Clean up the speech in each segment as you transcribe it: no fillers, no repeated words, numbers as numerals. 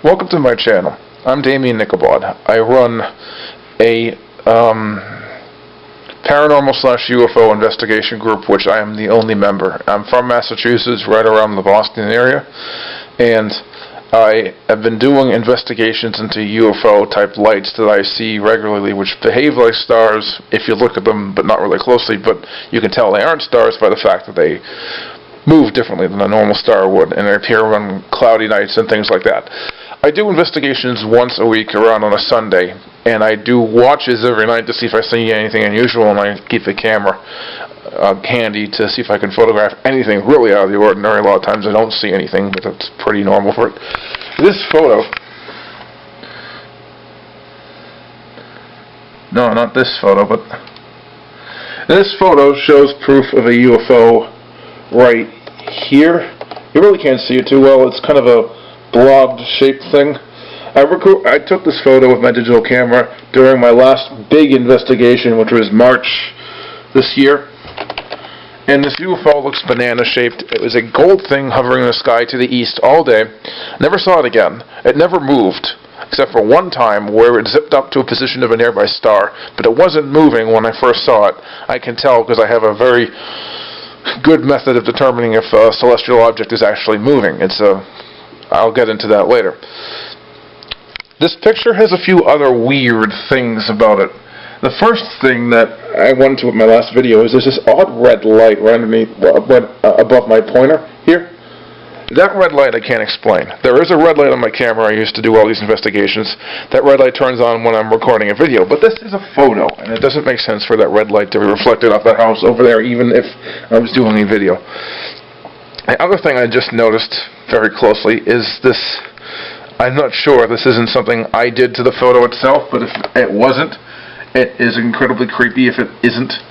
Welcome to my channel. I'm Damien Nickelbaud. I run a Paranormal/UFO Investigation Group, which I am the only member. I'm from Massachusetts, right around the Boston area, and I have been doing investigations into UFO-type lights that I see regularly, which behave like stars if you look at them, but not really closely, but you can tell they aren't stars by the fact that they move differently than a normal star would, and they appear on cloudy nights and things like that. I do investigations once a week around on a Sunday, and I do watches every night to see if I see anything unusual, and I keep the camera handy to see if I can photograph anything really out of the ordinary. A lot of times I don't see anything, but that's pretty normal for it. This photo, no, not this photo, but this photo shows proof of a UFO right here. You really can't see it too well. It's kind of a blob-shaped thing. I took this photo with my digital camera during my last big investigation, which was March this year. And this UFO looks banana-shaped. It was a gold thing hovering in the sky to the east all day. Never saw it again. It never moved, except for one time where it zipped up to a position of a nearby star. But it wasn't moving when I first saw it. I can tell because I have a very good method of determining if a celestial object is actually moving. I'll get into that later. This picture has a few other weird things about it. The first thing that I went to with my last video is there's this odd red light right underneath, above my pointer here. That red light I can't explain. There is a red light on my camera. I used to do all these investigations. That red light turns on when I'm recording a video, but this is a photo, and it doesn't make sense for that red light to be reflected off that house over there, even if I was doing a video. The other thing I just noticed very closely is this. I'm not sure if this isn't something I did to the photo itself, but if it wasn't, it is incredibly creepy. If it isn't,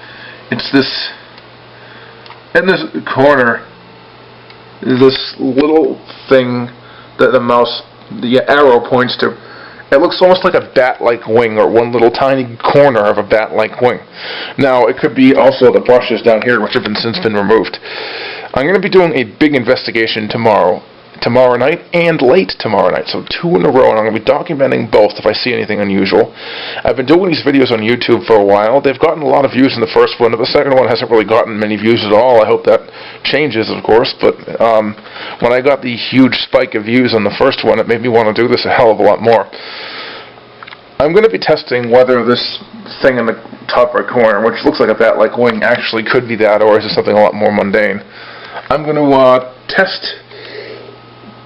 it's this, in this corner, this little thing that the arrow points to. It looks almost like a bat-like wing, or one little tiny corner of a bat-like wing. Now, it could be also the brushes down here, which have since been removed. I'm going to be doing a big investigation tomorrow night and late tomorrow night, so 2 in a row, and I'm going to be documenting both if I see anything unusual. I've been doing these videos on YouTube for a while. They've gotten a lot of views in the first one, but the second one hasn't really gotten many views at all. I hope that changes, of course, but when I got the huge spike of views on the first one, it made me want to do this a hell of a lot more. I'm going to be testing whether this thing in the top right corner, which looks like a bat-like wing, actually could be that, or is it something a lot more mundane. I'm going to test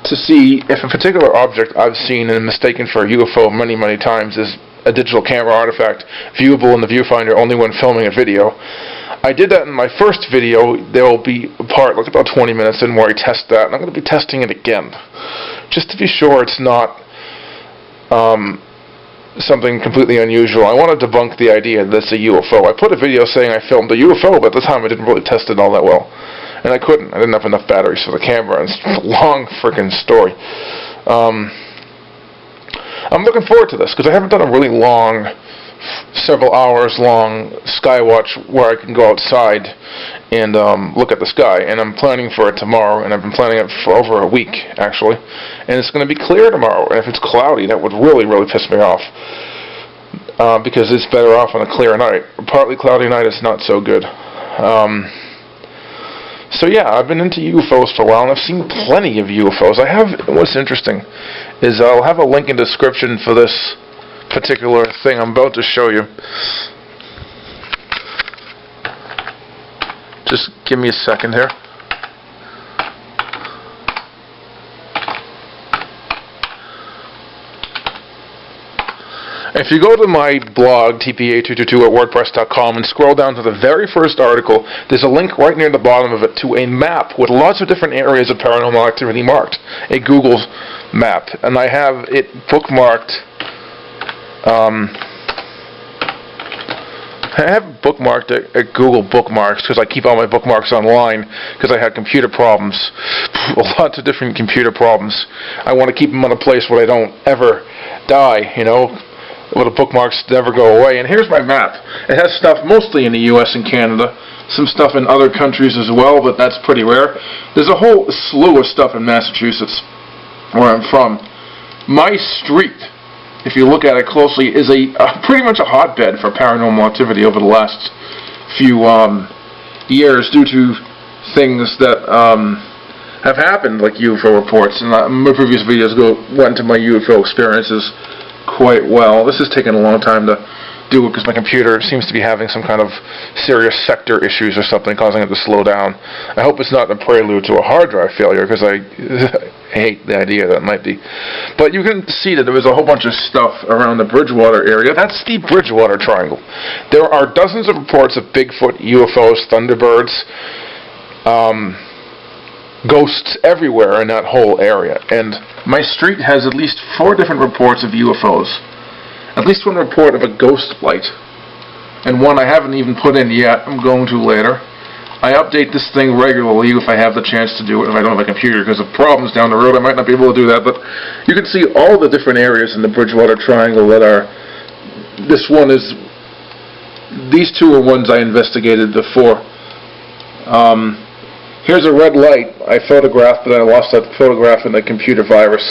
to see if a particular object I've seen and mistaken for a UFO many, many times is a digital camera artifact viewable in the viewfinder only when filming a video. I did that in my first video. There will be a part, like about 20 minutes in, where I test that, and I'm going to be testing it again, just to be sure it's not something completely unusual. I want to debunk the idea that it's a UFO. I put a video saying I filmed a UFO, but at the time I didn't really test it all that well. And I couldn't. I didn't have enough batteries for the camera. It's a long freaking story. I'm looking forward to this because I haven't done a really long, several hours long sky watch where I can go outside and look at the sky. And I'm planning for it tomorrow, and I've been planning it for over a week, actually. And it's going to be clear tomorrow. And if it's cloudy, that would really, really piss me off. Because it's better off on a clear night. A partly cloudy night is not so good. So yeah, I've been into UFOs for a while, and I've seen plenty of UFOs. What's interesting is I'll have a link in the description for this particular thing I'm about to show you. Just give me a second here. If you go to my blog, tpa222 at wordpress.com, and scroll down to the very first article, there's a link right near the bottom of it to a map with lots of different areas of paranormal activity marked, a Google map, and I have it bookmarked. I have bookmarked at Google Bookmarks because I keep all my bookmarks online because I had computer problems, lots of different computer problems. I want to keep them in a place where they don't ever die, you know, where the bookmarks never go away. And here's my map. It has stuff mostly in the US and Canada, some stuff in other countries as well, but that's pretty rare. There's a whole slew of stuff in Massachusetts, where I'm from. My street, if you look at it closely, is pretty much a hotbed for paranormal activity over the last few years due to things that have happened, like UFO reports. And my previous videos went into my UFO experiences quite well. This has taken a long time to do it because my computer seems to be having some kind of serious sector issues or something causing it to slow down. I hope it's not a prelude to a hard drive failure, because I hate the idea that it might be. But you can see that there was a whole bunch of stuff around the Bridgewater area. That's the Bridgewater Triangle. There are dozens of reports of Bigfoot, UFOs, Thunderbirds, ghosts everywhere in that whole area. And my street has at least 4 different reports of UFOs. At least one report of a ghost light. And one I haven't even put in yet. I'm going to later. I update this thing regularly if I have the chance to do it, if I don't have a computer, because of problems down the road I might not be able to do that. But you can see all the different areas in the Bridgewater Triangle that are... This one is... These 2 are ones I investigated before. Here's a red light I photographed, but I lost that photograph in the computer virus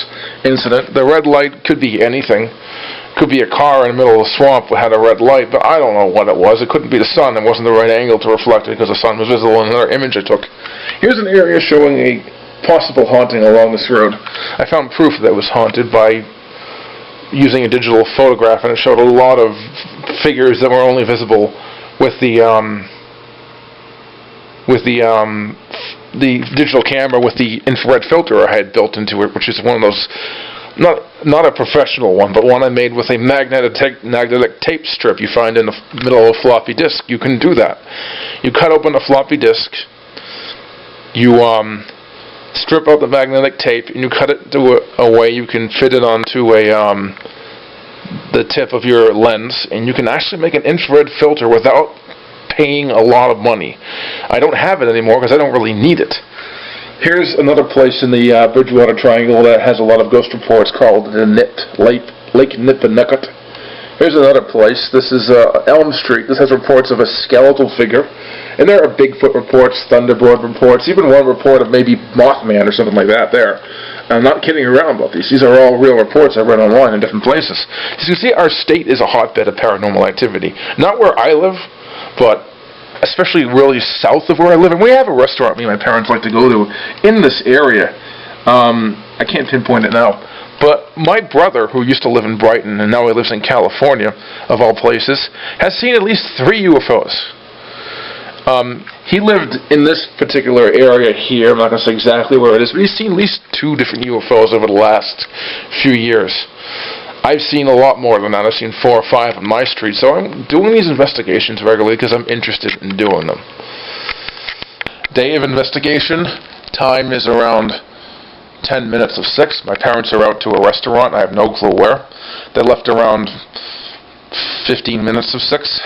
incident. The red light could be anything. Could be a car in the middle of a swamp that had a red light, but I don't know what it was. It couldn't be the sun. It wasn't the right angle to reflect it because the sun was visible in another image I took. Here's an area showing a possible haunting along this road. I found proof that it was haunted by using a digital photograph, and it showed a lot of figures that were only visible with the digital camera with the infrared filter I had built into it, which is one of those, not a professional one, but one I made with a magnetic tape strip you find in the middle of a floppy disk. You can do that. You cut open a floppy disk, you strip out the magnetic tape, and you cut it to a way you can fit it onto the tip of your lens, and you can actually make an infrared filter without paying a lot of money. I don't have it anymore because I don't really need it. Here's another place in the Bridgewater Triangle that has a lot of ghost reports called the Lake Nippanucket. Here's another place. This is Elm Street. This has reports of a skeletal figure. And there are Bigfoot reports, Thunderbird reports, even one report of maybe Mothman or something like that there. I'm not kidding around about these. These are all real reports I read online in different places. As you can see, our state is a hotbed of paranormal activity. Not where I live, but especially really south of where I live. And we have a restaurant me and my parents like to go to in this area. I can't pinpoint it now. But my brother, who used to live in Brighton and now he lives in California, of all places, has seen at least 3 UFOs. He lived in this particular area here. I'm not going to say exactly where it is, but he's seen at least 2 different UFOs over the last few years. I've seen a lot more than that. I've seen 4 or 5 on my street, so I'm doing these investigations regularly because I'm interested in doing them. Day of investigation, time is around 10 minutes of 6. My parents are out to a restaurant. I have no clue where. They left around 15 minutes of 6.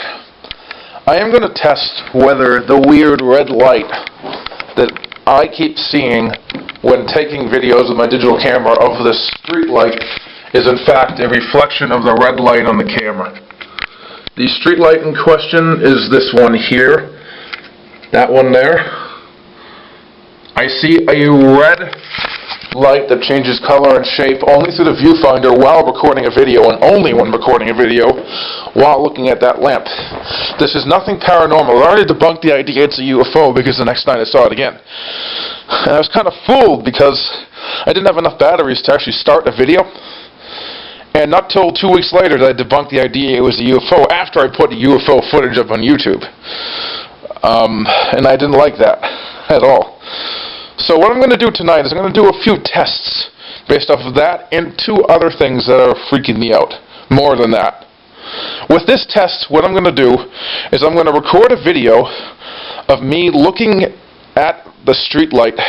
I am going to test whether the weird red light that I keep seeing when taking videos with my digital camera of this street light is in fact a reflection of the red light on the camera. The street light in question is this one here. That one there. I see a red light that changes color and shape only through the viewfinder while recording a video, and only when recording a video while looking at that lamp. This is nothing paranormal. I already debunked the idea it's a UFO because the next night I saw it again. And I was kind of fooled because I didn't have enough batteries to actually start the video. And not till 2 weeks later did I debunk the idea it was a UFO after I put the UFO footage up on YouTube. And I didn't like that at all. So what I'm going to do tonight is I'm going to do a few tests based off of that and 2 other things that are freaking me out. More than that. With this test, what I'm going to do is I'm going to record a video of me looking at the street light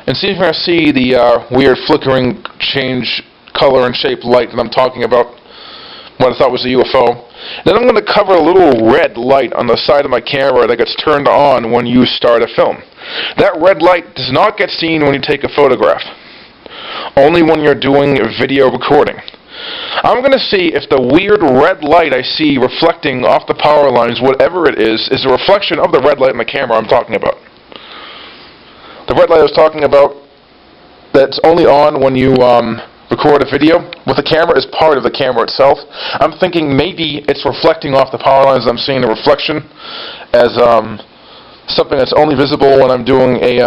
and see if I see the weird flickering change color and shape light that I'm talking about, what I thought was a UFO. Then I'm going to cover a little red light on the side of my camera that gets turned on when you start a film. That red light does not get seen when you take a photograph, only when you're doing video recording. I'm going to see if the weird red light I see reflecting off the power lines, whatever it is a reflection of the red light in the camera I'm talking about. The red light I was talking about that's only on when you record a video with the camera as part of the camera itself. I'm thinking maybe it's reflecting off the power lines. I'm seeing the reflection as something that's only visible when I'm doing a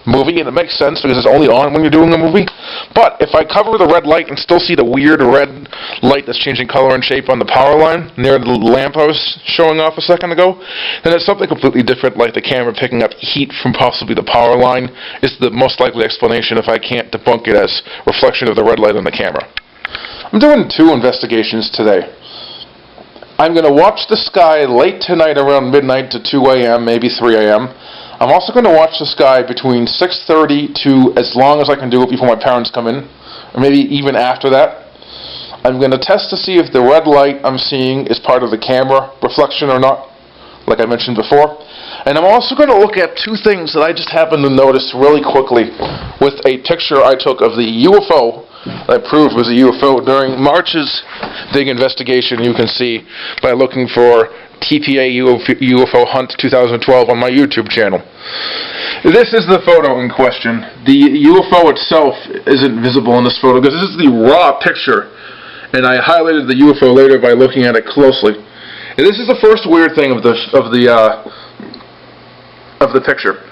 movie, and it makes sense because it's only on when you're doing a movie. But if I cover the red light and still see the weird red light that's changing color and shape on the power line near the lamp I was showing off a second ago, then it's something completely different, like the camera picking up heat from possibly the power line is the most likely explanation if I can't debunk it as reflection of the red light on the camera. I'm doing 2 investigations today. I'm going to watch the sky late tonight around midnight to 2 a.m., maybe 3 a.m. I'm also going to watch the sky between 6:30 to as long as I can do it before my parents come in, or maybe even after that. I'm going to test to see if the red light I'm seeing is part of the camera reflection or not, like I mentioned before. And I'm also going to look at 2 things that I just happened to notice really quickly with a picture I took of the UFO that I proved was a UFO during March's big investigation. You can see by looking for TPA UFO Hunt 2012 on my YouTube channel. This is the photo in question. The UFO itself isn't visible in this photo because this is the raw picture, and I highlighted the UFO later by looking at it closely. And this is the first weird thing of the picture.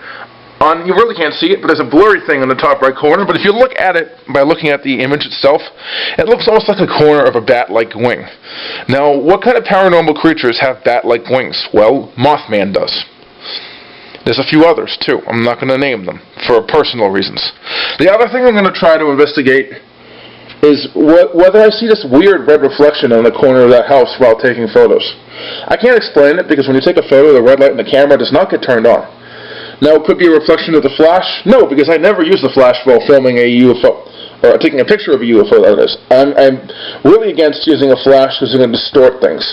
You really can't see it, but there's a blurry thing in the top right corner. But if you look at it by looking at the image itself, it looks almost like a corner of a bat-like wing. Now, what kind of paranormal creatures have bat-like wings? Well, Mothman does. There's a few others, too. I'm not going to name them for personal reasons. The other thing I'm going to try to investigate is whether I see this weird red reflection in the corner of that house while taking photos. I can't explain it because when you take a photo, the red light in the camera does not get turned on. Now, it could be a reflection of the flash. No, because I never use the flash while filming a UFO, or taking a picture of a UFO, that is. I'm really against using a flash because it's going to distort things.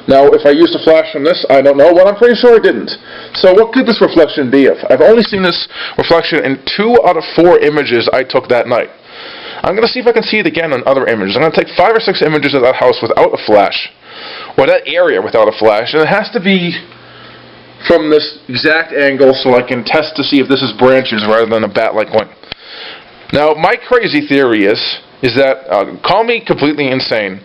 Now, if I used a flash on this, I don't know. Well, I'm pretty sure I didn't. So what could this reflection be of? I've only seen this reflection in 2 out of 4 images I took that night. I'm going to see if I can see it again on other images. I'm going to take 5 or 6 images of that house without a flash, or that area without a flash, and it has to be from this exact angle so I can test to see if this is branches rather than a bat-like wing. Now, my crazy theory is that, call me completely insane,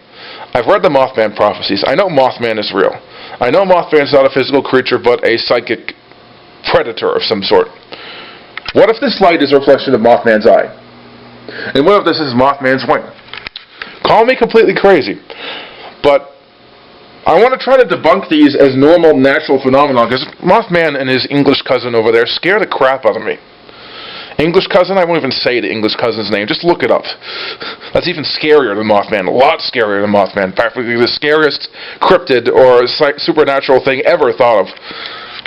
I've read the Mothman prophecies. I know Mothman is real. I know Mothman is not a physical creature but a psychic predator of some sort. What if this light is a reflection of Mothman's eye? And what if this is Mothman's wing? Call me completely crazy, but I want to try to debunk these as normal, natural phenomena, because Mothman and his English cousin over there scare the crap out of me. English cousin? I won't even say the English cousin's name. Just look it up. That's even scarier than Mothman. A lot scarier than Mothman. Practically the scariest cryptid or supernatural thing ever thought of,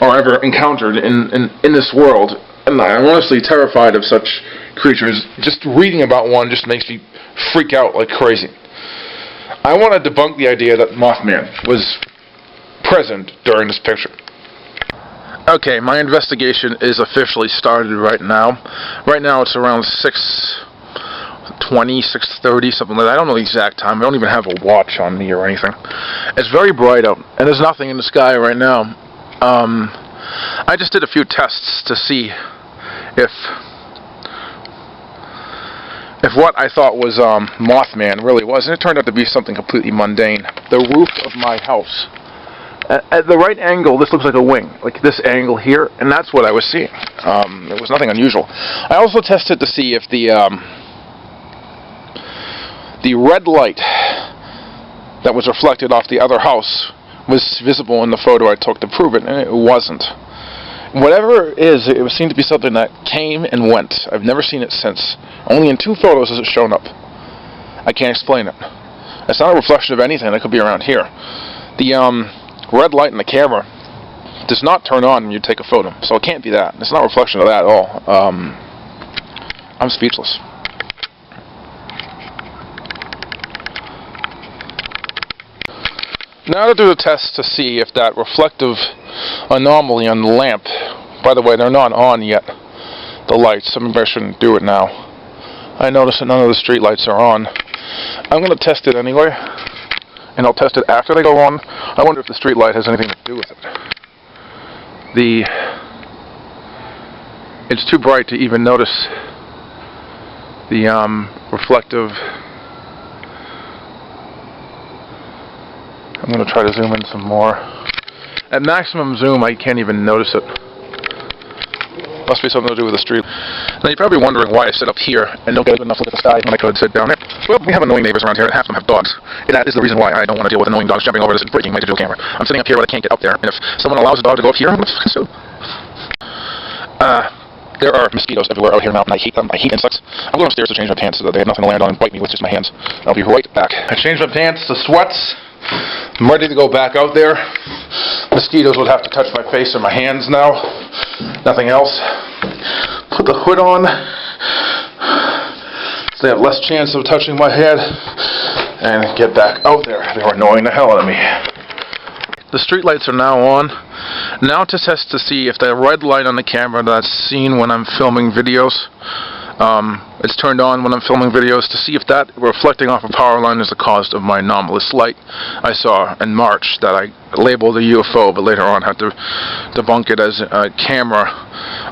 or ever encountered in this world. And I'm honestly terrified of such creatures. Just reading about one just makes me freak out like crazy. I want to debunk the idea that Mothman was present during this picture. Okay, my investigation is officially started right now. Right now it's around 6:20, 6:30, something like that. I don't know the exact time. I don't even have a watch on me or anything. It's very bright out, and there's nothing in the sky right now. I just did a few tests to see if what I thought was Mothman really was, and it turned out to be something completely mundane. The roof of my house. At the right angle, this looks like a wing, like this angle here, and that's what I was seeing. It was nothing unusual. I also tested to see if the red light that was reflected off the other house was visible in the photo I took to prove it, and it wasn't. Whatever it is, it seemed to be something that came and went. I've never seen it since. Only in 2 photos has it shown up. I can't explain it. It's not a reflection of anything that could be around here. The red light in the camera does not turn on when you take a photo, so it can't be that. It's not a reflection of that at all. I'm speechless. Now to do the test to see if that reflective anomaly on the lamp, by the way, they're not on yet, the lights, so maybe I shouldn't do it now. I noticed that none of the street lights are on. I'm going to test it anyway, and I'll test it after they go on. I wonder if the street light has anything to do with it. It's too bright to even notice the reflective. I'm going to try to zoom in some more. At maximum zoom, I can't even notice it. Must be something to do with the street. Now you're probably wondering why I sit up here and don't get a good enough look at the sky when I could sit down there. Well, we have annoying neighbors around here, and half of them have dogs. And that is the reason why I don't want to deal with annoying dogs jumping over this and breaking my digital camera. I'm sitting up here, but I can't get up there. And if someone allows a dog to go up here, I'm going to fucking sue. There are mosquitoes everywhere out here now, and I hate them. I hate insects. I'm going upstairs to change my pants so that they have nothing to land on and bite me with just my hands. I'll be right back. I changed my pants to sweats. I'm ready to go back out there. Mosquitoes would have to touch my face or my hands now. Nothing else. Put the hood on so they have less chance of touching my head, and get back out there. They were annoying the hell out of me. The street lights are now on. Now to test to see if the red light on the camera that's seen when I'm filming videos, it's turned on when I'm filming videos, to see if that reflecting off a power line is the cause of my anomalous light I saw in March that I labeled a UFO, but later on had to debunk it as a camera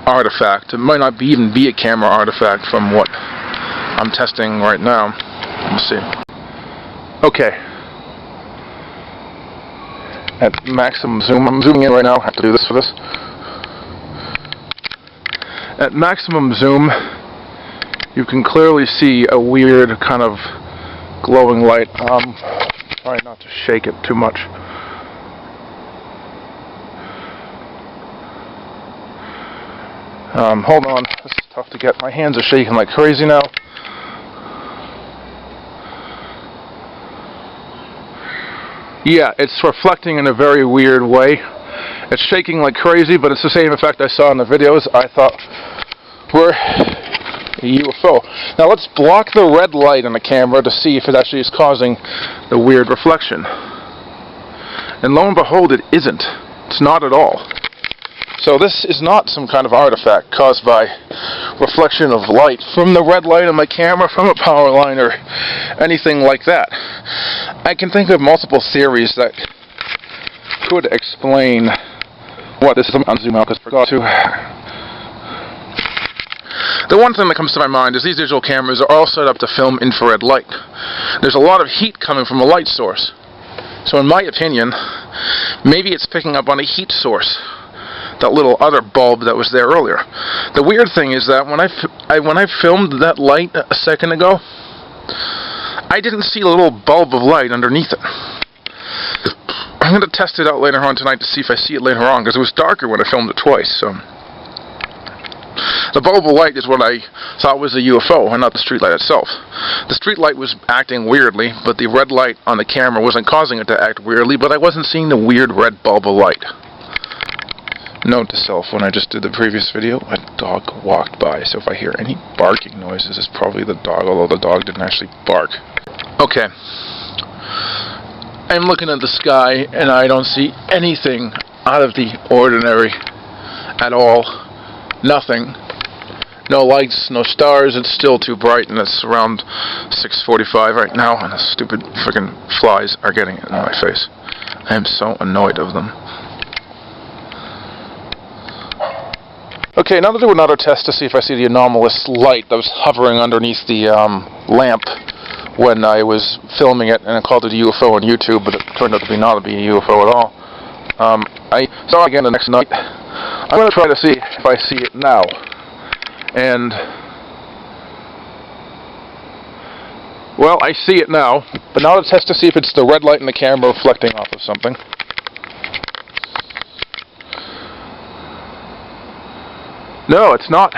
artifact. It might not even be a camera artifact from what I'm testing right now. Let's see. Okay. At maximum zoom, I'm zooming in right now, I have to do this for this. At maximum zoom, you can clearly see a weird kind of glowing light. Try not to shake it too much. Hold on, this is tough to get. My hands are shaking like crazy now. Yeah, it's reflecting in a very weird way. It's shaking like crazy, but it's the same effect I saw in the videos I thought were a UFO. Now let's block the red light on the camera to see if it actually is causing the weird reflection. And lo and behold, it isn't. It's not at all. So this is not some kind of artifact caused by reflection of light from the red light on my camera, from a power line, or anything like that. I can think of multiple theories that could explain what this is. I'm going to zoom out because I forgot to. The one thing that comes to my mind is these digital cameras are all set up to film infrared light. There's a lot of heat coming from a light source. So in my opinion, maybe it's picking up on a heat source. That little other bulb that was there earlier. The weird thing is that when I filmed that light a second ago, I didn't see a little bulb of light underneath it. I'm going to test it out later on tonight to see if I see it later on, because it was darker when I filmed it twice. So the bulb of light is what I thought was a UFO, and not the street light itself. The street light was acting weirdly, but the red light on the camera wasn't causing it to act weirdly, but I wasn't seeing the weird red bulb of light. Note to self, when I just did the previous video, a dog walked by, so if I hear any barking noises, it's probably the dog, although the dog didn't actually bark. Okay. I'm looking at the sky, and I don't see anything out of the ordinary at all. Nothing. No lights, no stars. It's still too bright, and it's around 6:45 right now, and the stupid friggin' flies are getting in my face. I am so annoyed of them. Okay, now to do another test to see if I see the anomalous light that was hovering underneath the lamp when I was filming it, and I called it a UFO on YouTube, but it turned out to be not be a UFO at all. I saw it again the next night. I'm going to try to see if I see it now. And, well, I see it now, but now to test to see if it's the red light in the camera reflecting off of something. No, it's not.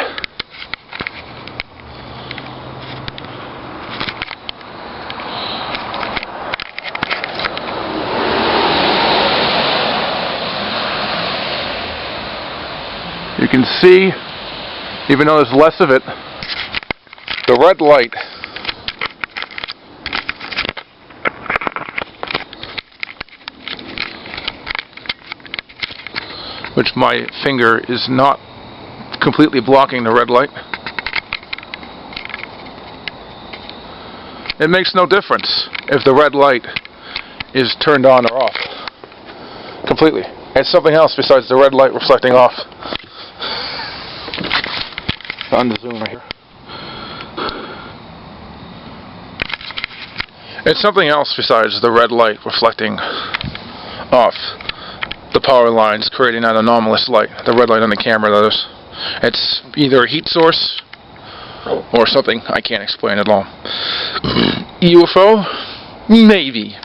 You can see, even though there's less of it, the red light which my finger is not completely blocking the red light. It makes no difference if the red light is turned on or off. Completely. It's something else besides the red light reflecting off. On the zoom right here. It's something else besides the red light reflecting off the power lines, creating that anomalous light. The red light on the camera, that is. It's either a heat source or something I can't explain at all. UFO? Maybe.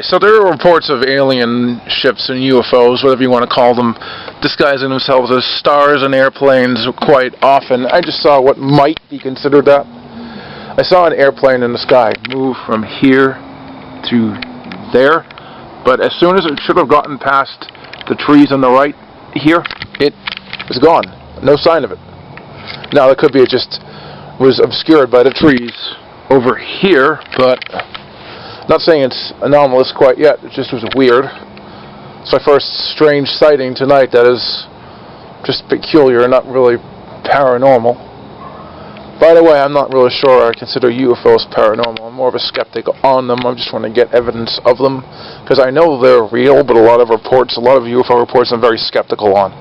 So there are reports of alien ships and UFOs, whatever you want to call them, disguising themselves as stars and airplanes quite often. I just saw what might be considered that. I saw an airplane in the sky move from here to there, but as soon as it should have gotten past the trees on the right here, it was gone. No sign of it. Now, it could be it just was obscured by the trees over here, but not saying it's anomalous quite yet. It just was weird. It's my first strange sighting tonight that is just peculiar, not really paranormal. By the way, I'm not really sure I consider UFOs paranormal. I'm more of a skeptic on them. I just want to get evidence of them, because I know they're real, but a lot of UFO reports I'm very skeptical on.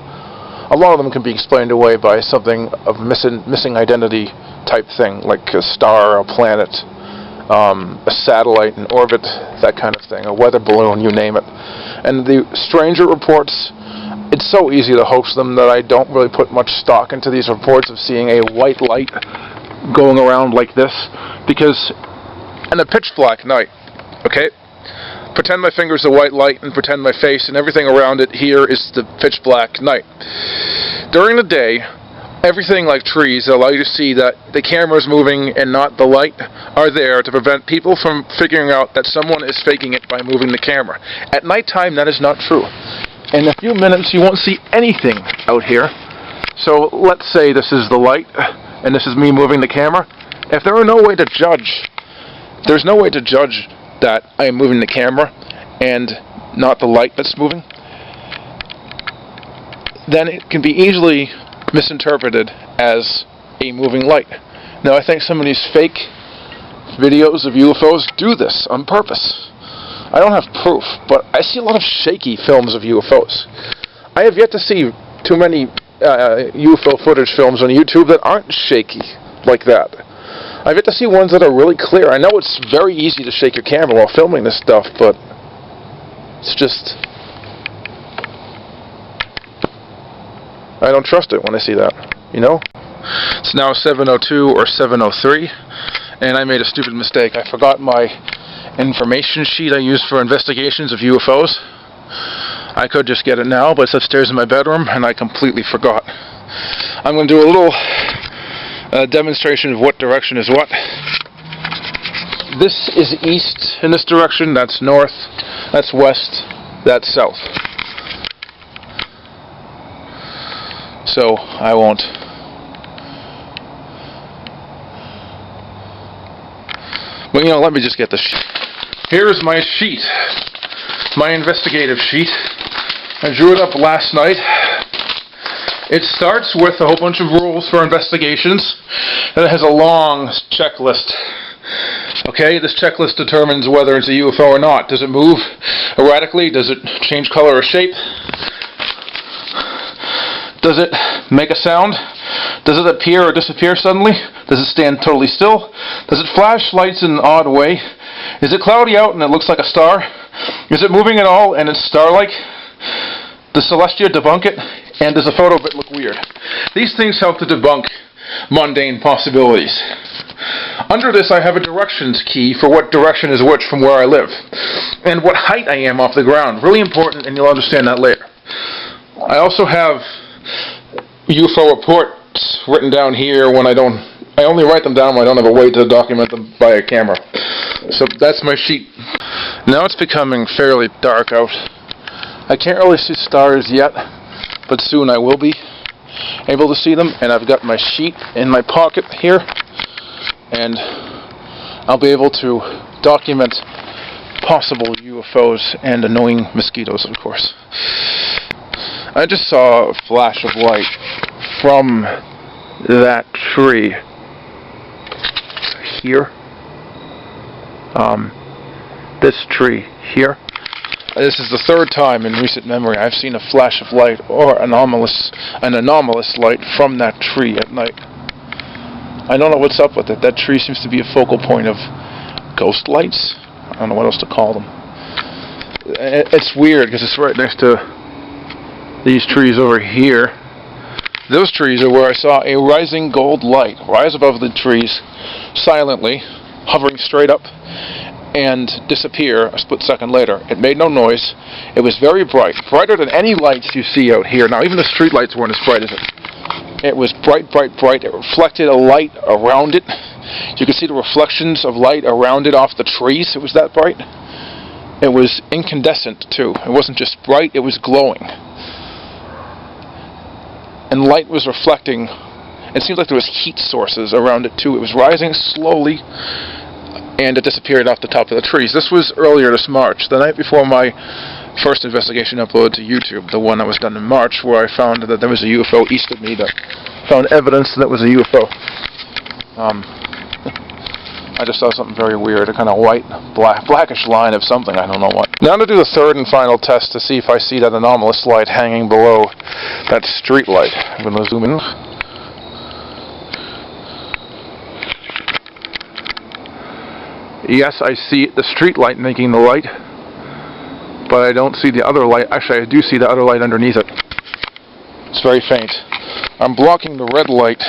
A lot of them can be explained away by something of missing identity type thing, like a star, a planet, a satellite in orbit, that kind of thing, a weather balloon, you name it. And the stranger reports, it's so easy to hoax them that I don't really put much stock into these reports of seeing a white light going around like this, because in a pitch black night, okay, pretend my finger's a white light and pretend my face and everything around it here is the pitch black night. During the day, everything like trees allow you to see that the camera's moving and not the light are there to prevent people from figuring out that someone is faking it by moving the camera. At nighttime, that is not true. In a few minutes, you won't see anything out here. So let's say this is the light and this is me moving the camera. If there are no way to judge, there's no way to judge that I am moving the camera and not the light that's moving, then it can be easily misinterpreted as a moving light. Now, I think some of these fake videos of UFOs do this on purpose. I don't have proof, but I see a lot of shaky films of UFOs. I have yet to see too many UFO footage films on YouTube that aren't shaky like that. I've yet to see ones that are really clear. I know it's very easy to shake your camera while filming this stuff, but it's just, I don't trust it when I see that, you know? It's now 7:02 or 7:03, and I made a stupid mistake. I forgot my information sheet I use for investigations of UFOs. I could just get it now, but it's upstairs in my bedroom, and I completely forgot. I'm going to do a little demonstration of what direction is what. This is east in this direction, that's north, that's west, that's south. So I won't. Well, you know, let me just get the sheet. Here's my sheet, my investigative sheet. I drew it up last night. It starts with a whole bunch of rules for investigations, and it has a long checklist. Okay, this checklist determines whether it's a UFO or not. Does it move erratically? Does it change color or shape? Does it make a sound? Does it appear or disappear suddenly? Does it stand totally still? Does it flash lights in an odd way? Is it cloudy out and it looks like a star? Is it moving at all and it's star-like? Does Celestia debunk it? And does the photo bit look weird? These things help to debunk mundane possibilities. Under this, I have a directions key for what direction is which from where I live, and what height I am off the ground. Really important, and you'll understand that later. I also have UFO reports written down here when I only write them down when I don't have a way to document them by a camera. So that's my sheet. Now it's becoming fairly dark out. I can't really see stars yet, but soon I will be able to see them, and I've got my sheet in my pocket here, and I'll be able to document possible UFOs and annoying mosquitoes, of course. I just saw a flash of light from that tree here. This tree here. This is the third time in recent memory I've seen a flash of light or an anomalous light from that tree at night. I don't know what's up with it. That tree seems to be a focal point of ghost lights, I don't know what else to call them. It's weird because it's right next to these trees over here. Those trees are where I saw a rising gold light rise above the trees silently, hovering straight up, and disappear a split second later. It made no noise. It was very bright, brighter than any lights you see out here. Now, even the street lights weren't as bright as it. It was bright, bright, bright. It reflected a light around it. You could see the reflections of light around it off the trees. It was that bright. It was incandescent, too. It wasn't just bright, it was glowing. And light was reflecting. It seemed like there was heat sources around it, too. It was rising slowly, and it disappeared off the top of the trees. This was earlier this March, the night before my first investigation upload to YouTube, the one that was done in March, where I found that there was a UFO east of me that found evidence that was a UFO. I just saw something very weird, a kind of white, blackish line of something, I don't know what. Now to do the third and final test to see if I see that anomalous light hanging below that street light. I'm going to zoom in. Yes, I see the street light making the light, but I don't see the other light. Actually, I do see the other light underneath it. It's very faint. I'm blocking the red light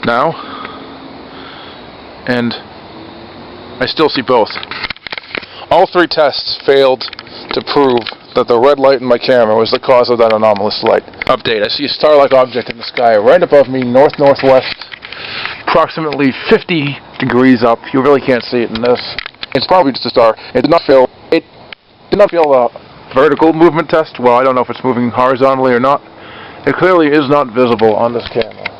now, and I still see both. All three tests failed to prove that the red light in my camera was the cause of that anomalous light. Update. I see a star-like object in the sky right above me, north-northwest, approximately 50 degrees up. You really can't see it in this. It's probably just a star. It did not fail a vertical movement test. Well, I don't know if it's moving horizontally or not. It clearly is not visible on this camera.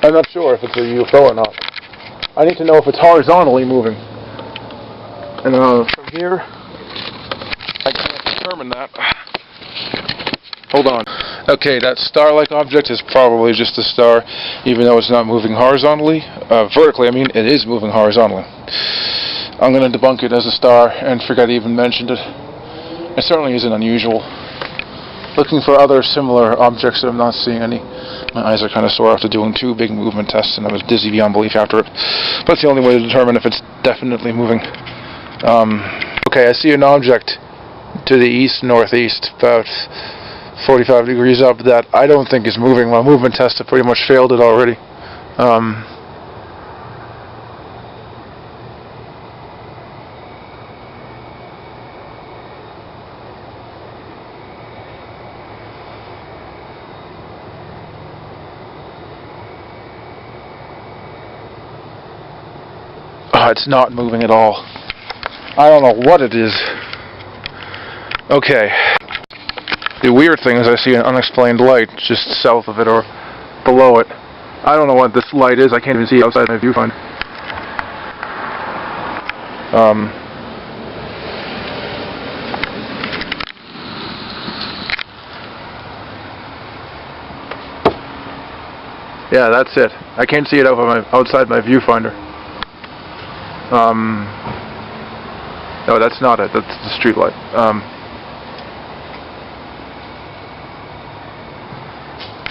I'm not sure if it's a UFO or not. I need to know if it's horizontally moving. And from here, I can't determine that. Hold on. Okay, that star-like object is probably just a star, even though it's not moving horizontally. Vertically, I mean, it is moving horizontally. I'm going to debunk it as a star and forget I even mentioned it. It certainly isn't unusual. Looking for other similar objects that I'm not seeing any. My eyes are kind of sore after doing 2 big movement tests, and I was dizzy beyond belief after it. But that's the only way to determine if it's definitely moving. Okay, I see an object to the east-northeast, about 45 degrees up, that I don't think is moving. My movement tests have pretty much failed it already. It's not moving at all. I don't know what it is. Okay. The weird thing is I see an unexplained light just south of it or below it. I don't know what this light is. I can't even see it outside my viewfinder. Yeah, that's it. I can't see it outside my viewfinder. No, that's not it. That's the street light.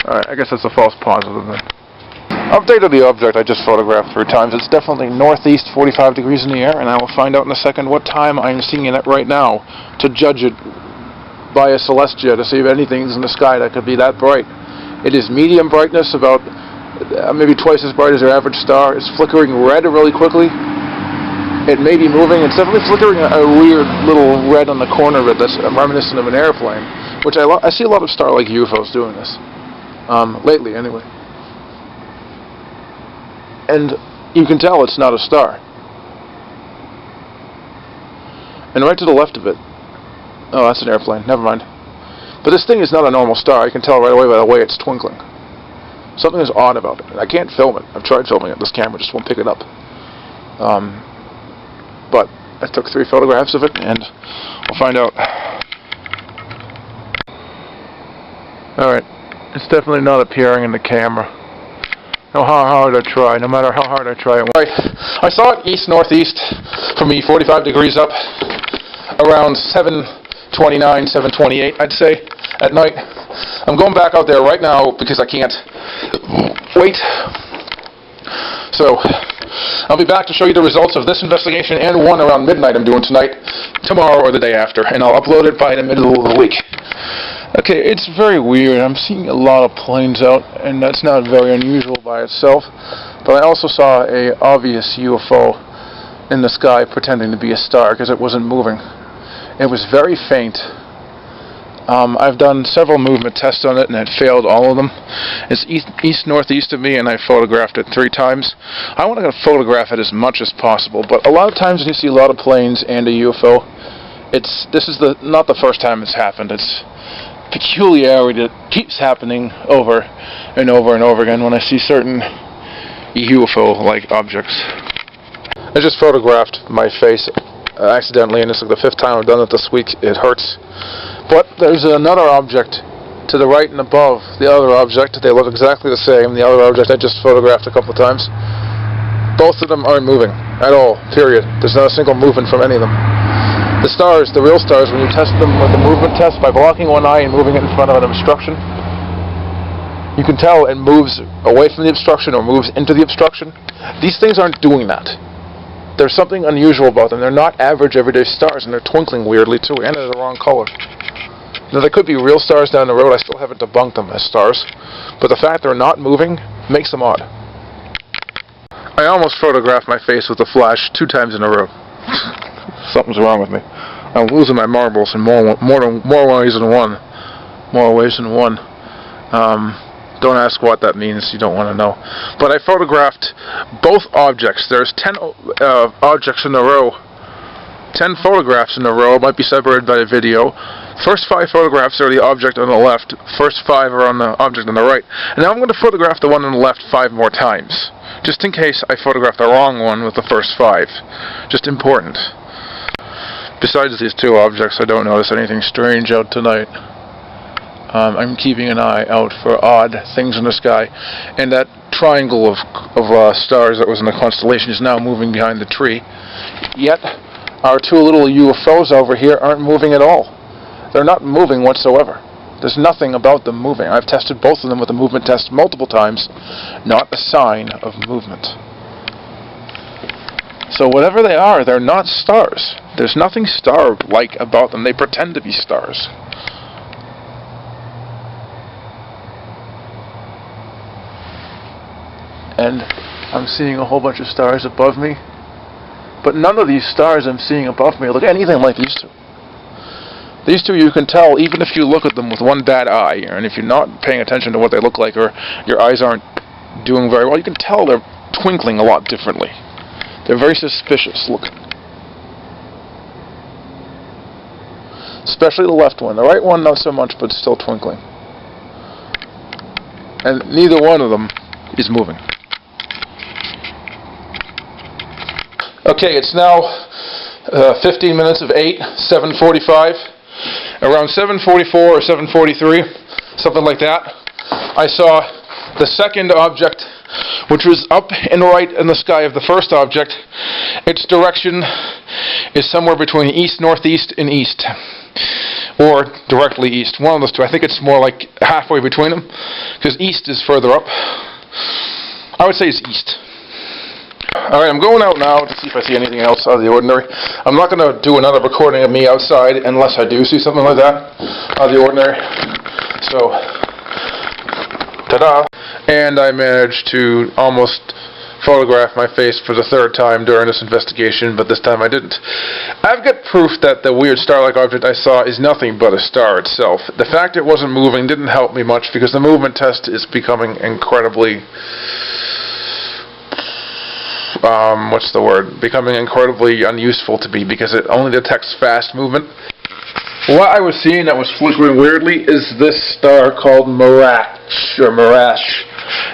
Alright, I guess that's a false positive then. Update of the object I just photographed 3 times. It's definitely northeast 45 degrees in the air, and I will find out in a second what time I am seeing it right now to judge it by a celestia to see if anything's in the sky that could be that bright. It is medium brightness, about maybe twice as bright as your average star. It's flickering red really quickly. It may be moving. It's definitely flickering a weird little red on the corner of it that's reminiscent of an airplane, which I see a lot of star-like UFOs doing this. Lately, anyway. And you can tell it's not a star. And right to the left of it, oh, that's an airplane, never mind. But this thing is not a normal star. I can tell right away by the way it's twinkling. Something is odd about it. I can't film it. I've tried filming it. This camera just won't pick it up. But I took 3 photographs of it, and we'll find out. Alright, it's definitely not appearing in the camera. No matter how hard I try, no matter how hard I try it. I saw it east-northeast from me, 45 degrees up, around 7:29, 7:28, I'd say, at night. I'm going back out there right now because I can't wait So, I'll be back to show you the results of this investigation and one around midnight I'm doing tonight, tomorrow or the day after, and I'll upload it by the middle of the week. Okay, it's very weird. I'm seeing a lot of planes out, and that's not very unusual by itself, but I also saw a obvious UFO in the sky pretending to be a star because it wasn't moving. It was very faint. I've done several movement tests on it and it failed all of them. It's east-northeast of me and I photographed it 3 times. I want to photograph it as much as possible, but a lot of times when you see a lot of planes and a UFO, this is not the first time it's happened. It's peculiarity that keeps happening over and over and over again when I see certain UFO-like objects. I just photographed my face accidentally, and this is the 5th time I've done it this week. It hurts. But there's another object to the right and above the other object. They look exactly the same. The other object I just photographed a couple of times. Both of them aren't moving at all, period. There's not a single movement from any of them. The stars, the real stars, when you test them with the movement test by blocking one eye and moving it in front of an obstruction, you can tell it moves away from the obstruction or moves into the obstruction. These things aren't doing that. There's something unusual about them. They're not average everyday stars, and they're twinkling weirdly too, and they're the wrong color. Now, they could be real stars down the road. I still haven't debunked them as stars, but the fact they're not moving makes them odd. I almost photographed my face with a flash 2 times in a row. Something's wrong with me. I'm losing my marbles in more ways than one. More ways than one. Don't ask what that means, you don't want to know. But I photographed both objects. There's 10 objects in a row. 10 photographs in a row, might be separated by a video. First 5 photographs are the object on the left, first 5 are on the object on the right. And now I'm going to photograph the one on the left 5 more times, just in case I photograph the wrong one with the first 5. Just important. Besides these 2 objects, I don't notice anything strange out tonight. I'm keeping an eye out for odd things in the sky, and that triangle of stars that was in the constellation is now moving behind the tree. Yet, our 2 little UFOs over here aren't moving at all. They're not moving whatsoever. There's nothing about them moving. I've tested both of them with a movement test multiple times. Not a sign of movement. So whatever they are, they're not stars. There's nothing star-like about them. They pretend to be stars. And I'm seeing a whole bunch of stars above me, but none of these stars I'm seeing above me look anything like these 2. These 2 you can tell even if you look at them with one bad eye, and if you're not paying attention to what they look like, or your eyes aren't doing very well, you can tell they're twinkling a lot differently. They're very suspicious. Look. Especially the left one. The right one not so much, but still twinkling. And neither one of them is moving. Okay, it's now 15 minutes of 8, 7:45. Around 7:44 or 7:43, something like that, I saw the second object, which was up and right in the sky of the first object. Its direction is somewhere between east, northeast, and east. Or directly east. One of those 2. I think it's more like halfway between them, because east is further up. I would say it's east. Alright, I'm going out now to see if I see anything else out of the ordinary. I'm not going to do another recording of me outside unless I do see something like that out of the ordinary. So, ta-da! And I managed to almost photograph my face for the 3rd time during this investigation, but this time I didn't. I've got proof that the weird star-like object I saw is nothing but a star itself. The fact it wasn't moving didn't help me much because the movement test is becoming incredibly... becoming incredibly unuseful to me because it only detects fast movement. What I was seeing that was flickering weirdly is this star called M.U.P.H.A.R.T.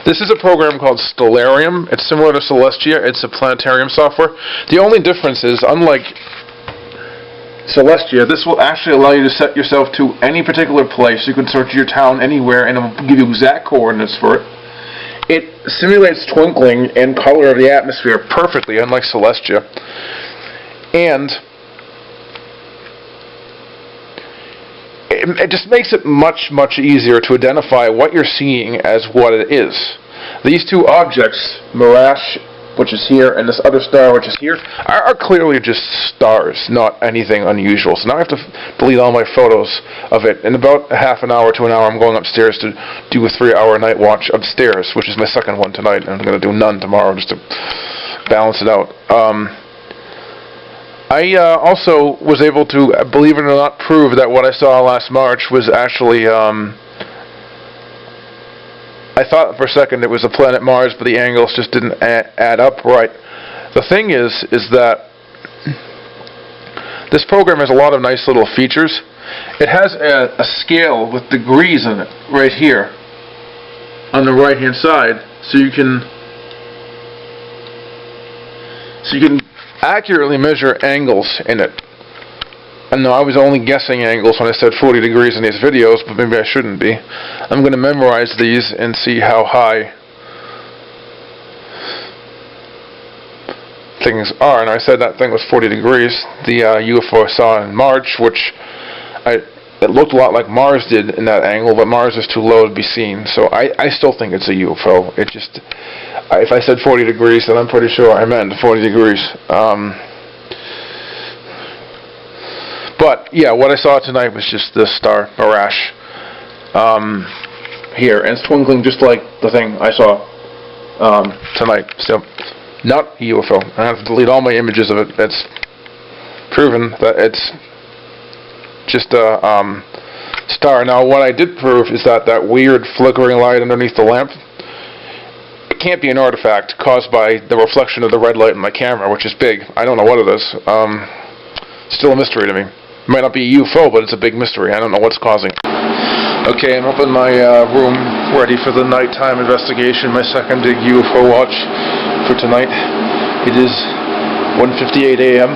This is a program called Stellarium. It's similar to Celestia. It's a planetarium software. The only difference is, unlike Celestia, this will actually allow you to set yourself to any particular place. You can search your town anywhere and it will give you exact coordinates for it. It simulates twinkling and color of the atmosphere perfectly, unlike Celestia. And it just makes it much, much easier to identify what you're seeing as what it is. These 2 objects, M.U.P.H.A.R.T which is here, and this other star, which is here, are clearly just stars, not anything unusual. So now I have to delete all my photos of it. In about a half an hour to an hour, I'm going upstairs to do a 3-hour night watch upstairs, which is my second one tonight, and I'm going to do none tomorrow just to balance it out. I also was able to, believe it or not, prove that what I saw last March was actually, I thought for a second it was the planet Mars, but the angles just didn't add up right. The thing is that this program has a lot of nice little features. It has a scale with degrees in it, right here, on the right-hand side, so you can accurately measure angles in it. And no, I was only guessing angles when I said 40 degrees in these videos, but maybe I shouldn't be. I'm going to memorize these and see how high things are. And I said that thing was 40 degrees. The UFO I saw in March, which it looked a lot like Mars did in that angle, but Mars is too low to be seen. So I still think it's a UFO. It just, if I said 40 degrees, then I'm pretty sure I meant 40 degrees. But yeah, what I saw tonight was just this star mirage here, and it's twinkling just like the thing I saw tonight. So, not a UFO. I have to delete all my images of it. It's proven that it's just a star. Now, what I did prove is that weird flickering light underneath the lamp, it can't be an artifact caused by the reflection of the red light in my camera, which is big. I don't know what it is. Still a mystery to me. It might not be a UFO, but it's a big mystery. I don't know what's causing. Okay, I'm up in my room, ready for the nighttime investigation, my second big UFO watch for tonight. It is 1:58 a.m.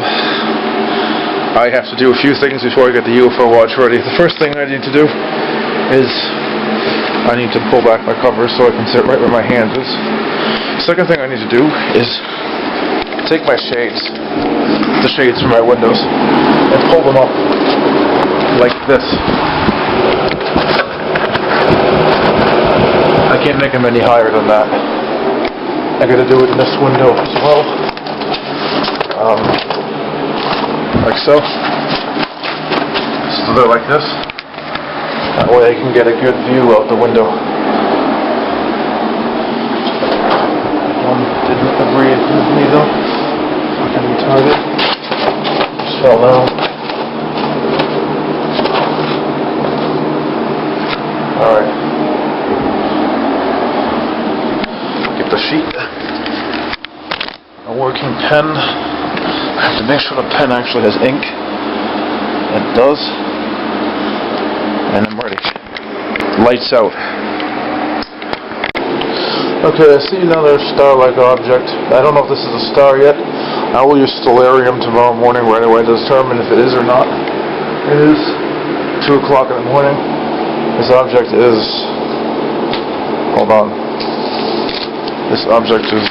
I have to do a few things before I get the UFO watch ready. The first thing I need to do is I need to pull back my covers so I can sit right where my hand is. The second thing I need to do is take my shades, the shades from my windows, and pull them up like this. I can't make them any higher than that. I gotta do it in this window as well. Like so. So they're like this. That way I can get a good view out the window. Didn't agree with me though. Fucking retarded. Just fell down. Alright. Get the sheet. A working pen. I have to make sure the pen actually has ink. It does. And I'm ready. Lights out. Okay, I see another star-like object. I don't know if this is a star yet. I will use stellarium tomorrow morning right away to determine if it is or not. It is 2 o'clock in the morning. This object is... Hold on. This object is,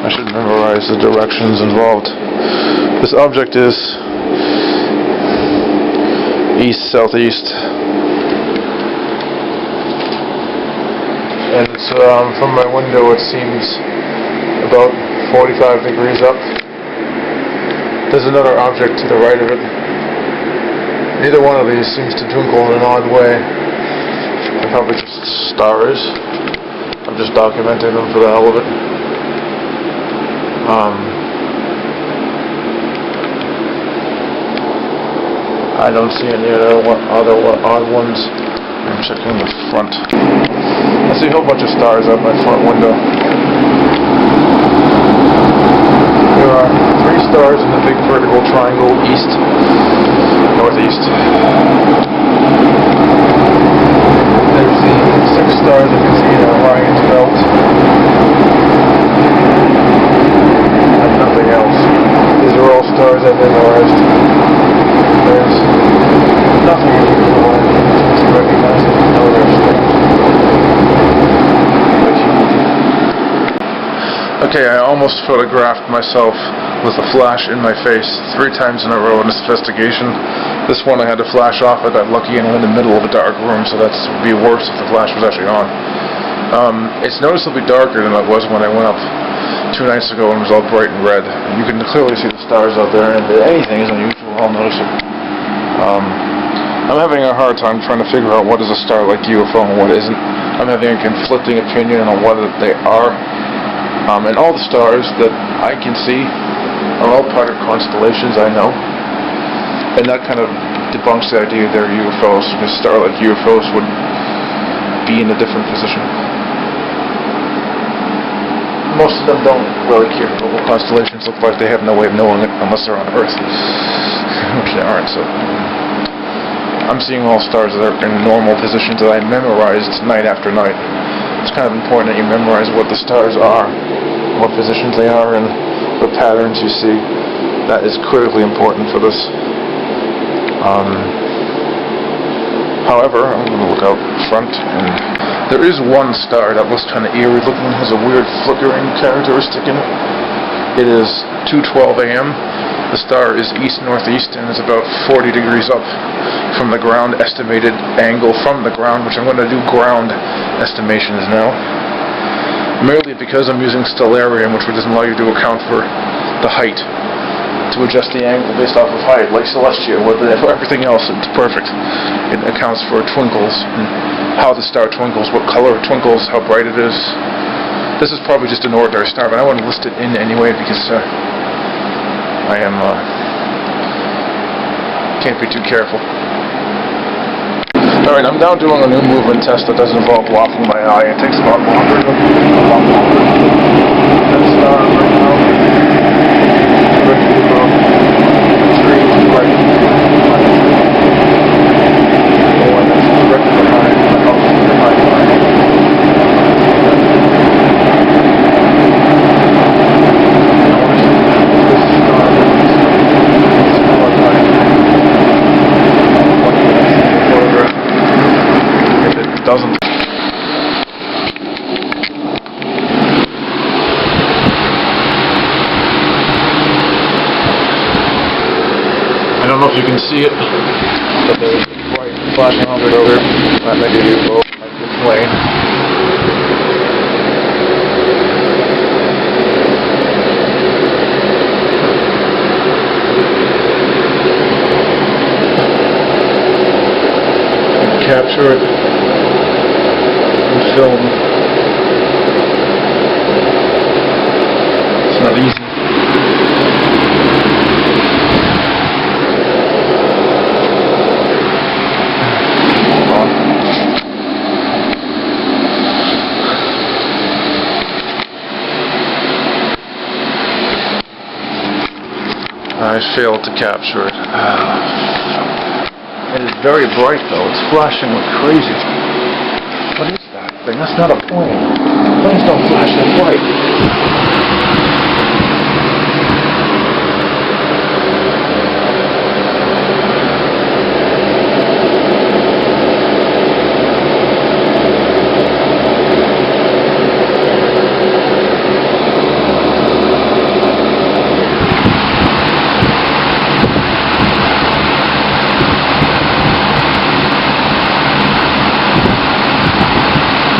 I should memorize the directions involved. This object is east-southeast, and it's, from my window it seems about 45 degrees up. There's another object to the right of it. Neither one of these seems to twinkle in an odd way. They're probably just stars. I'm just documenting them for the hell of it. I don't see any other odd ones. I'm checking the front. I see a whole bunch of stars out my front window. There are 3 stars in the big vertical triangle east, northeast. There's the 6 stars you can see in Orion's belt. And nothing else. These are all stars I've memorized. There's nothing unusual to recognize it. No, they're strange. Okay, I almost photographed myself with a flash in my face 3 times in a row in this investigation. This one I had to flash off. I got lucky and I'm in the middle of a dark room, so that would be worse if the flash was actually on. It's noticeably darker than it was when I went up 2 nights ago and it was all bright and red. You can clearly see the stars out there, and if anything is unusual, I'll notice it. I'm having a hard time trying to figure out what is a star-like UFO and what isn't. I'm having a conflicting opinion on what they are. And all the stars that I can see are all part of constellations, I know. And that kind of debunks the idea they're UFOs, because star-like UFOs would be in a different position. Most of them don't really care about what constellations look like. They have no way of knowing it unless they're on Earth, which they aren't. So I'm seeing all stars that are in normal positions that I memorized night after night. It's kind of important that you memorize what the stars are, what positions they are, and what patterns you see. That is critically important for this. However, I'm going to look out front, and there is one star that looks kind of eerie looking, has a weird flickering characteristic in it. It is 2:12 a.m. The star is east-northeast and is about 40 degrees up from the ground, estimated angle from the ground, which I'm going to do ground estimations now. Merely because I'm using stellarium, which doesn't allow you to account for the height, to adjust the angle based off of height, like celestia. For everything else, it's perfect. It accounts for twinkles, and how the star twinkles, what color it twinkles, how bright it is. This is probably just an ordinary star, but I want to list it in anyway because I am can't be too careful. Alright, I'm now doing a new movement test that doesn't involve blocking my eye. It takes a lot longer. That star right now. Doesn't. I don't know if you can see it, but there's a bright flashing object over there. That may be a UFO, might be a plane. Capture it. Film. It's not easy. Hold on. I failed to capture it. It is very bright though. It's flashing like crazy. What is that thing? That's not a plane. Planes don't flash that bright.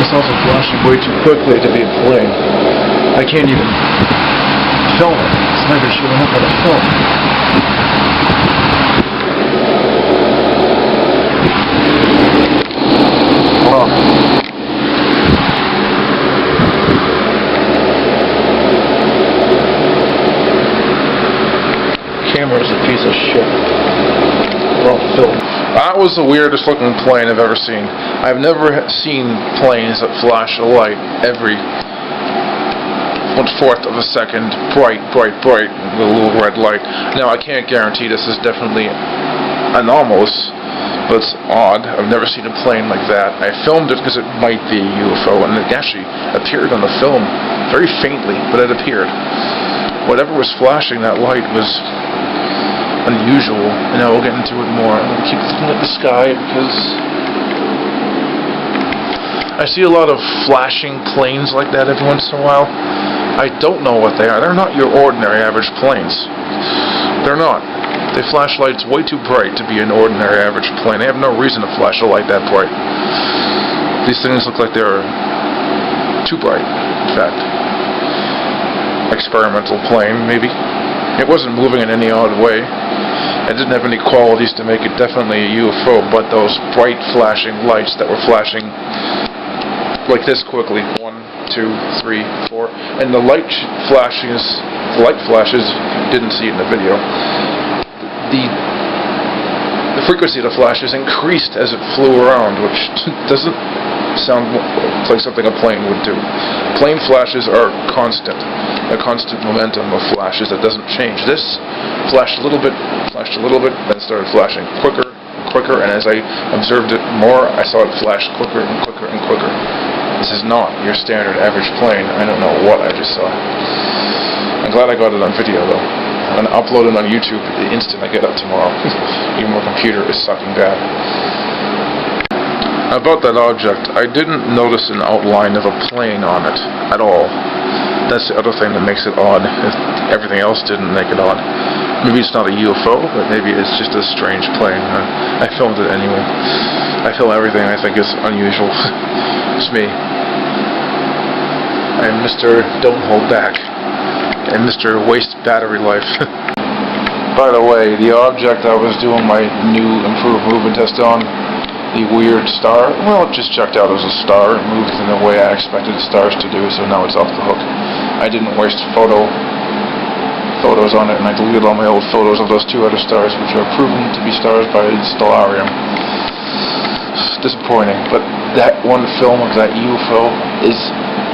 It's also flashing way too quickly to be a plane. I can't even film it. It's never showing up on a film. Oh. Camera's a piece of shit. Well, film. That was the weirdest looking plane I've ever seen. I've never seen planes that flash a light every 1/4 of a second, bright, bright, bright, with a little red light. Now, I can't guarantee this is definitely anomalous, but it's odd. I've never seen a plane like that. I filmed it because it might be a UFO, and it actually appeared on the film very faintly, but it appeared. Whatever was flashing that light was unusual, and now we'll get into it more. I'm going to keep looking at the sky because I see a lot of flashing planes like that every once in a while. I don't know what they are. They're not your ordinary average planes. They're not. They flash lights way too bright to be an ordinary average plane. They have no reason to flash a light that bright. These things look like they're too bright, in fact. Experimental plane, maybe. It wasn't moving in any odd way. It didn't have any qualities to make it definitely a UFO, but those bright flashing lights that were flashing like this quickly, 1, 2, 3, 4, and the light flashes, didn't see it in the video. The frequency of the flashes increased as it flew around, which doesn't sound like something a plane would do. Plane flashes are constant, a constant momentum of flashes that doesn't change. This flashed a little bit, then started flashing quicker and quicker, and as I observed it more, I saw it flash quicker and quicker and quicker. This is not your standard average plane. I don't know what I just saw. I'm glad I got it on video, though. I'm going to upload it on YouTube the instant I get up tomorrow. Even my computer is sucking bad. About that object, I didn't notice an outline of a plane on it at all. That's the other thing that makes it odd. If everything else didn't make it odd. Maybe it's not a UFO, but maybe it's just a strange plane. I filmed it anyway. I film everything I think is unusual. It's me. I'm Mr. Don't Hold Back. And Mr. Waste Battery Life. By the way, the object I was doing my new improved movement test on, the weird star, well, it just checked out as a star. It moved in the way I expected stars to do, so now it's off the hook. I didn't waste photos on it, and I deleted all my old photos of those 2 other stars, which are proven to be stars by Stellarium. Disappointing, but that one film of that UFO is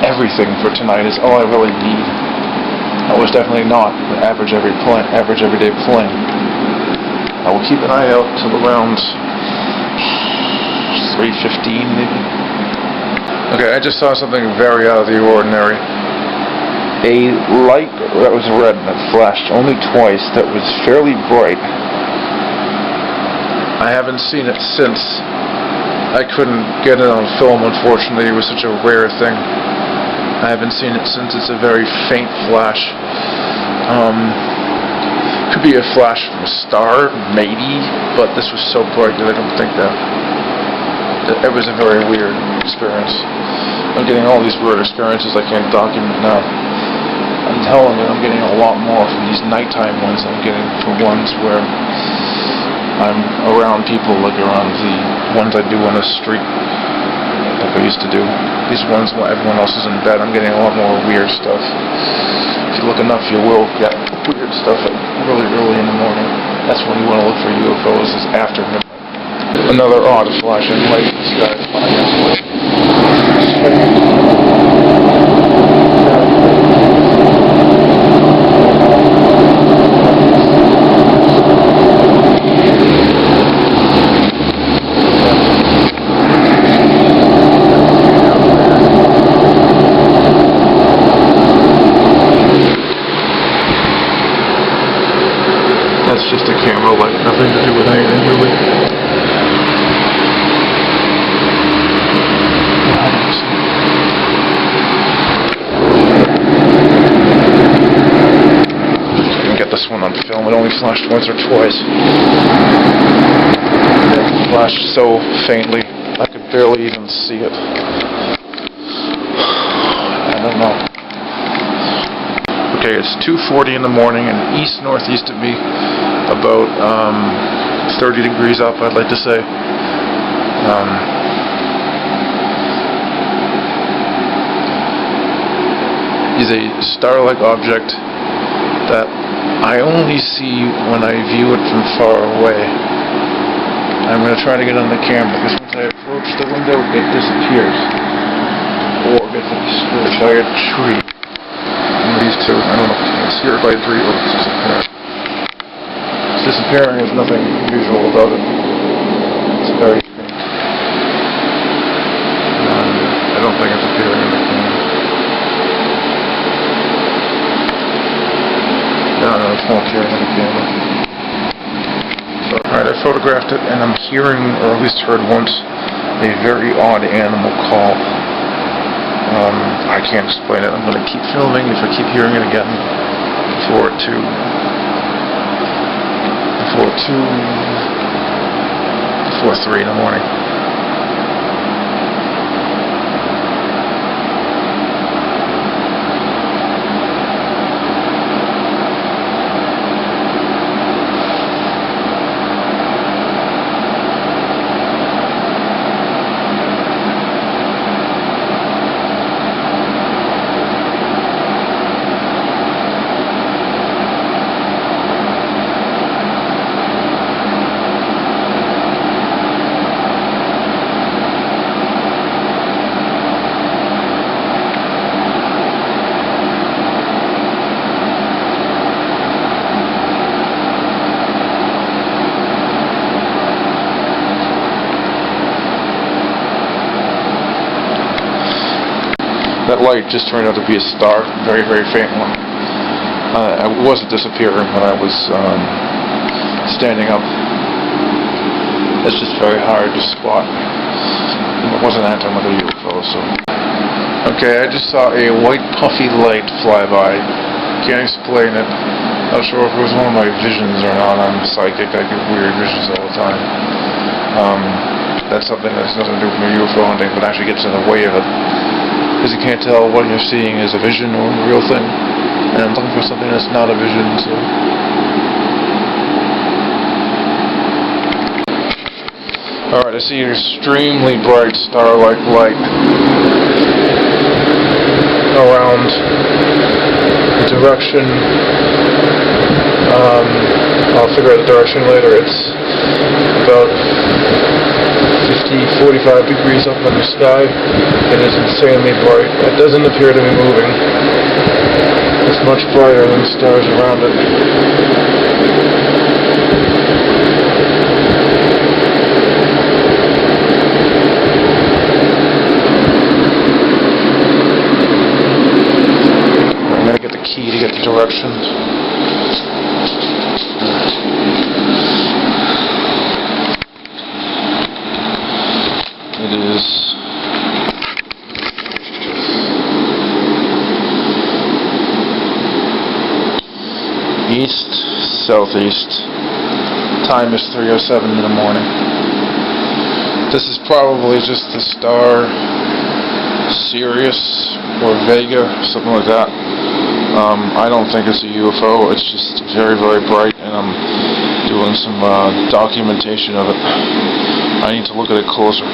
everything for tonight. It's all I really need. That was definitely not the average everyday plane. I will keep an eye out till around 3:15 maybe. Okay, I just saw something very out of the ordinary. A light that was red and it flashed only twice that was fairly bright. I haven't seen it since. I couldn't get it on film, unfortunately. It was such a rare thing. I haven't seen it since. It's a very faint flash. Could be a flash from a star, maybe, but this was so bright that I don't think that. It was a very weird experience. I'm getting all these weird experiences I can't document now. I'm telling you, I'm getting a lot more from these nighttime ones. I'm getting from ones where I'm around people, like around the ones I do on the street, like I used to do. These ones when everyone else is in bed, I'm getting a lot more weird stuff. If you look enough, you will get weird stuff really early in the morning. That's when you want to look for UFOs, is after midnight. Another odd flashing light in the sky. That's just a camera light, nothing to do with anything really. This one on film. It only flashed once or twice. It flashed so faintly I could barely even see it. I don't know. Okay, it's 2:40 in the morning and east-northeast of me, about 30 degrees up, I'd like to say. Is a star-like object that I only see when I view it from far away. I'm going to try to get on the camera because once I approach the window, it disappears. Or gets obscured by a tree. One of these two. I don't know if it's obscured by a tree or it's disappearing. It's disappearing. There's nothing unusual about it. It's very faint. I don't think it's appearing in the camera. No, it's not appearing in the camera. So, alright, I photographed it, and I'm hearing, or at least heard once, a very odd animal call. I can't explain it. I'm going to keep filming if I keep hearing it again before 3 in the morning. That light just turned out to be a star, very, very faint one. It wasn't disappearing when I was standing up. It's just very hard to spot. It wasn't antimatter UFO, so. Okay, I just saw a white puffy light fly by. Can't explain it. Not sure if it was one of my visions or not. I'm psychic. I get weird visions all the time. That's something that has nothing to do with my UFO hunting, but actually gets in the way of it. Because you can't tell what you're seeing is a vision or a real thing. And I'm looking for something that's not a vision, so. Alright, I see an extremely bright star-like light around the direction. I'll figure out the direction later. It's about 45 degrees up in the sky. It is insanely bright. It doesn't appear to be moving. It's much brighter than the stars around it. I'm gonna get the key to get the directions. It is east, southeast. Time is 3:07 in the morning. This is probably just the star Sirius or Vega, something like that. I don't think it's a UFO. It's just very, very bright, and I'm doing some documentation of it. I need to look at it closer.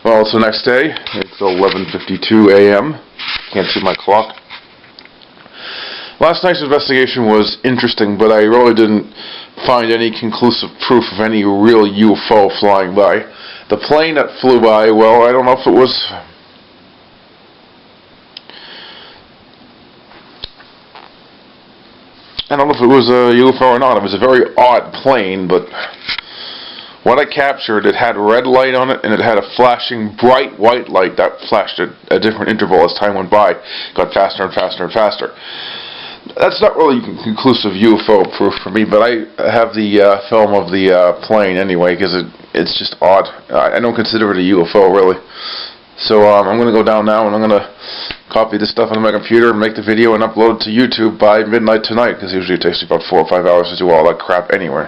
Well, it's the next day. It's 11:52 a.m. Can't see my clock. Last night's investigation was interesting, but I really didn't find any conclusive proof of any real UFO flying by. The plane that flew by, well, I don't know if it was... I don't know if it was a UFO or not. It was a very odd plane, but... what I captured, it had red light on it, and it had a flashing bright white light that flashed at a different interval as time went by. It got faster and faster and faster. That's not really conclusive UFO proof for me, but I have the film of the plane anyway, because it's just odd. I don't consider it a UFO, really. So I'm going to go down now, and I'm going to copy this stuff on my computer and make the video and upload it to YouTube by midnight tonight, because usually it takes me about 4 or 5 hours to do all that crap anyway.